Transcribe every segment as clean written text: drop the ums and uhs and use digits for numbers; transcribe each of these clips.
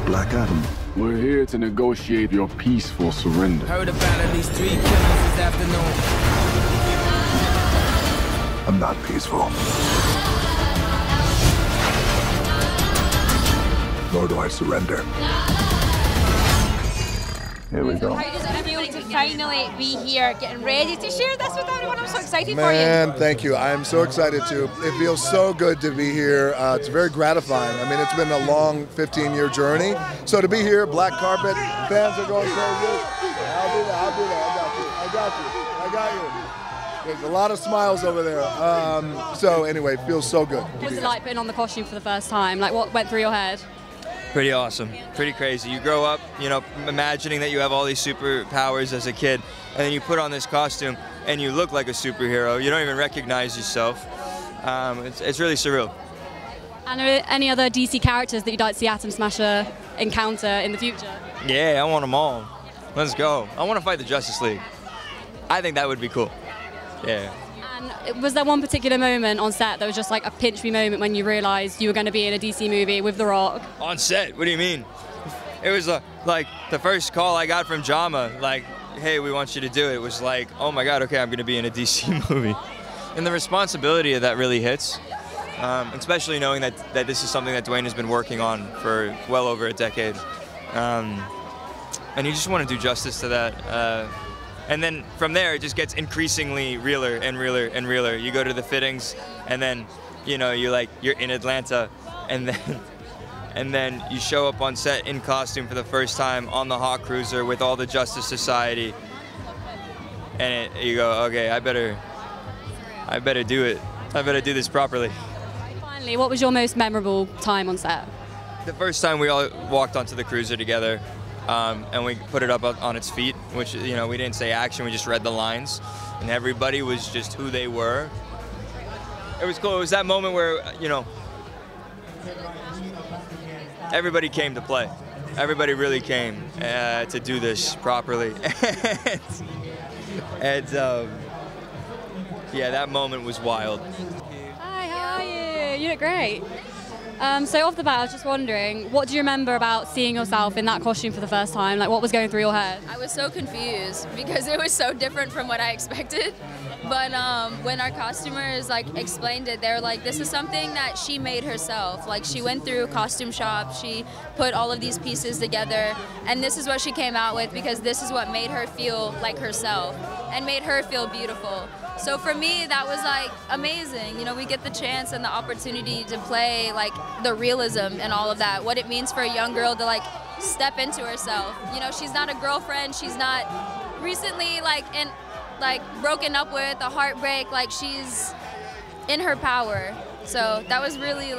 Black Adam. We're here to negotiate your peaceful surrender. Heard about at least 3 killings this afternoon. I'm not peaceful. Nor do I surrender. Here we go. How does it feel to finally be here, getting ready to share this with everyone? I'm so excited for you. Man, thank you. I'm so excited too. It feels so good to be here. It's very gratifying. I mean, it's been a long 15-year journey. So to be here, black carpet, fans are going crazy. I'll do that. I got you. There's a lot of smiles over there. So anyway, it feels so good. What was it like putting on the costume for the first time? Like, what went through your head? Pretty awesome, pretty crazy. You grow up, you know, imagining that you have all these superpowers as a kid, and then you put on this costume and you look like a superhero. You don't even recognize yourself. It's really surreal. And are there any other DC characters that you'd like to see Atom Smasher encounter in the future? Yeah, I want them all. Let's go. I want to fight the Justice League. I think that would be cool. Yeah. And was there one particular moment on set that was just like a pinch me moment when you realized you were going to be in a DC movie with The Rock? On set? What do you mean? It was like the first call I got from Jama, like, hey, we want you to do it. It was like, oh my God, okay, I'm going to be in a DC movie. And the responsibility of that really hits, especially knowing that this is something that Dwayne has been working on for well over a decade. And you just want to do justice to that. And then from there, it just gets increasingly realer and realer and realer. You go to the fittings, and then, you know, you're in Atlanta, and then you show up on set in costume for the first time on the Hawk Cruiser with all the Justice Society, and you go, okay, I better do it. I better do this properly. Finally, what was your most memorable time on set? The first time we all walked onto the cruiser together. And we put it up on its feet, which, you know, we didn't say action, we just read the lines, and everybody was just who they were. It was cool. It was that moment where, you know, everybody came to play. Everybody really came to do this properly. and yeah, that moment was wild. Hi, how are you? You look great. So off the bat, I was just wondering, what do you remember about seeing yourself in that costume for the first time? Like, what was going through your head? I was so confused because it was so different from what I expected. But when our costumers explained it, they were like, this is something that she made herself. Like, she went through a costume shop, she put all of these pieces together, and this is what she came out with because this is what made her feel like herself and made her feel beautiful. So for me, that was amazing. You know, we get the chance and the opportunity to play the realism and all of that, what it means for a young girl to step into herself. You know, she's not a girlfriend, she's not recently broken up with, a heartbreak, she's in her power. So that was really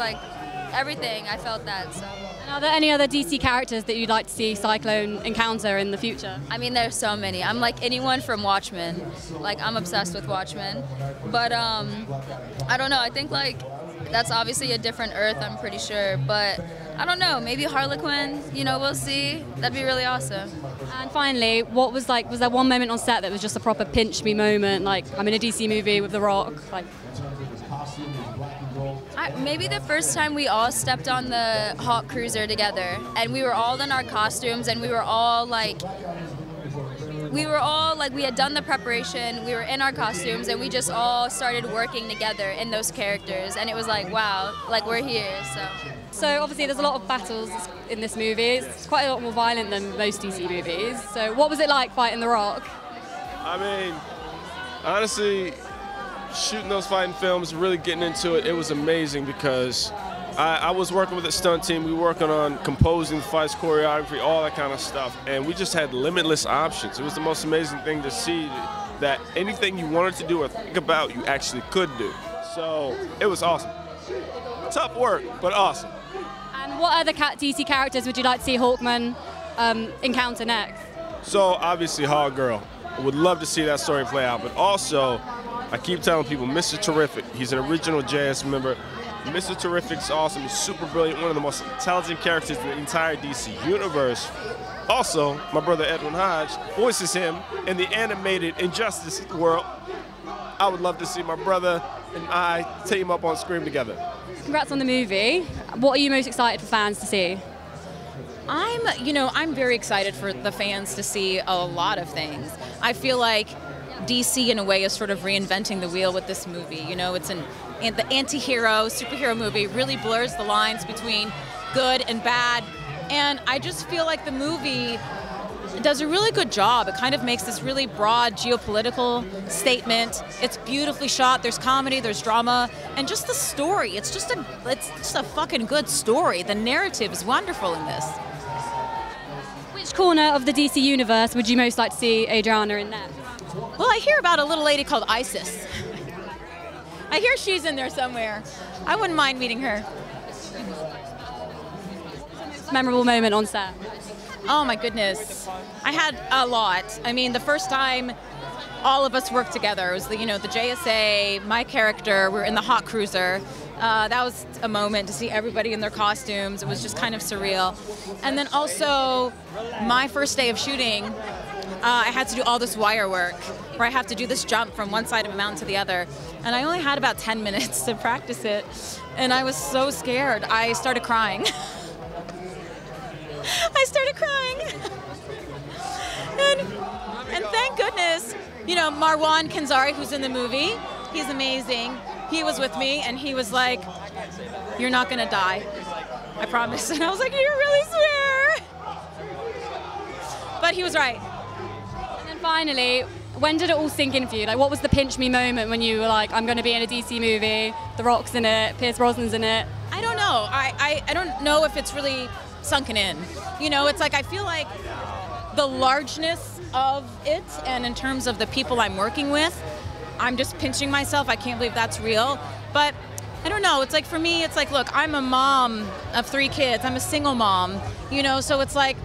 everything. I felt that. So. And are there any other DC characters that you'd like to see Cyclone encounter in the future? I mean, there's so many. I'm like anyone from Watchmen. I'm obsessed with Watchmen. But I don't know. I think that's obviously a different Earth, I'm pretty sure. But I don't know. Maybe Harlequin. You know, we'll see. That'd be really awesome. And finally, what was was there one moment on set that was just a proper pinch me moment? I'm in a DC movie with The Rock. Maybe the first time we all stepped on the Hawk Cruiser together, and we were all in our costumes, and we had done the preparation, we were in our costumes, and we just all started working together in those characters, and it was wow, we're here, so. So obviously there's a lot of battles in this movie. It's quite a lot more violent than most DC movies. So what was it like fighting The Rock? I mean, honestly, shooting those fighting films, really getting into it, it was amazing because I was working with a stunt team. We were working on composing the fights, choreography, all that kind of stuff, and we just had limitless options. It was the most amazing thing to see that anything you wanted to do or think about, you actually could do. So it was awesome. Tough work, but awesome. And what other DC characters would you like to see Hawkman encounter next? So obviously Hog Girl. I would love to see that story play out, but also I keep telling people, Mr. Terrific, he's an original JS member. Mr. Terrific's awesome, he's super brilliant, one of the most intelligent characters in the entire DC universe. Also, my brother Edwin Hodge voices him in the animated Injustice world. I would love to see my brother and I team up on screen together. Congrats on the movie. What are you most excited for fans to see? I'm very excited for the fans to see a lot of things. I feel like DC, in a way, is sort of reinventing the wheel with this movie. You know, the anti-hero, superhero movie really blurs the lines between good and bad. And I just feel like the movie does a really good job. It kind of makes this really broad geopolitical statement. It's beautifully shot. There's comedy, there's drama, and just the story. It's just a fucking good story. The narrative is wonderful in this. Which corner of the DC universe would you most like to see Adriana in next? Well, I hear about a little lady called Isis. I hear she's in there somewhere. I wouldn't mind meeting her. Memorable moment on set? Oh my goodness. I had a lot. I mean, the first time all of us worked together, it was the JSA, my character, we were in the hot cruiser. That was a moment to see everybody in their costumes. It was just kind of surreal. And then also, my first day of shooting, I had to do all this wire work, where I have to do this jump from one side of a mountain to the other. And I only had about 10 minutes to practice it. And I was so scared, I started crying. I started crying. and thank goodness, Marwan Kenzari, who's in the movie, he's amazing. He was with me, and he was like, "You're not gonna die, I promise." And I was like, "You really swear?" But he was right. And then finally, when did it all sink in for you? Like, what was the pinch me moment when you were like, "I'm going to be in a DC movie, The Rock's in it, Pierce Brosnan's in it"? I don't know. I don't know if it's really sunken in. It's like I feel like the largeness of it, and in terms of the people I'm working with, I'm just pinching myself. I can't believe that's real. But I don't know. It's like, for me, it's like, look, I'm a mom of 3 kids. I'm a single mom, so it's like,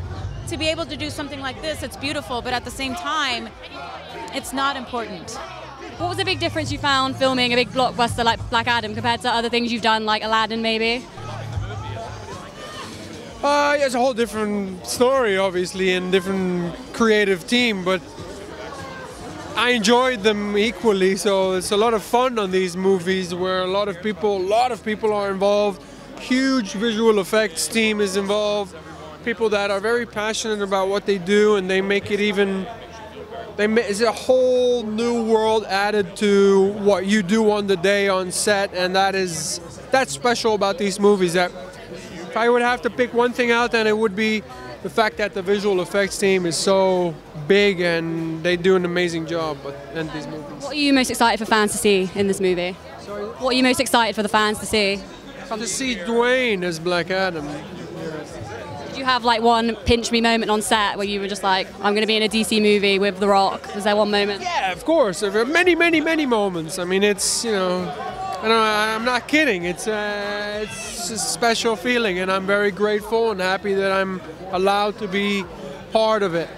to be able to do something like this, it's beautiful, but at the same time, it's not important. What was the big difference you found filming a big blockbuster like Black Adam compared to other things you've done, like Aladdin, maybe? It's a whole different story, obviously, and different creative team, but I enjoyed them equally. So it's a lot of fun on these movies where a lot of people are involved. Huge visual effects team is involved. People that are very passionate about what they do, and they make it even. It's a whole new world added to what you do on the day on set, and that's special about these movies. That if I would have to pick one thing out, then it would be the fact that the visual effects team is so big and they do an amazing job in these movies. What are you most excited for fans to see in this movie? Sorry? What are you most excited for the fans to see? To see Dwayne as Black Adam. Did you have like one pinch me moment on set where you were just like, "I'm going to be in a DC movie with The Rock"? Was there one moment? Yeah, of course. There are many, many, many moments. I mean, it's, I'm not kidding. It's a special feeling, and I'm very grateful and happy that I'm allowed to be part of it.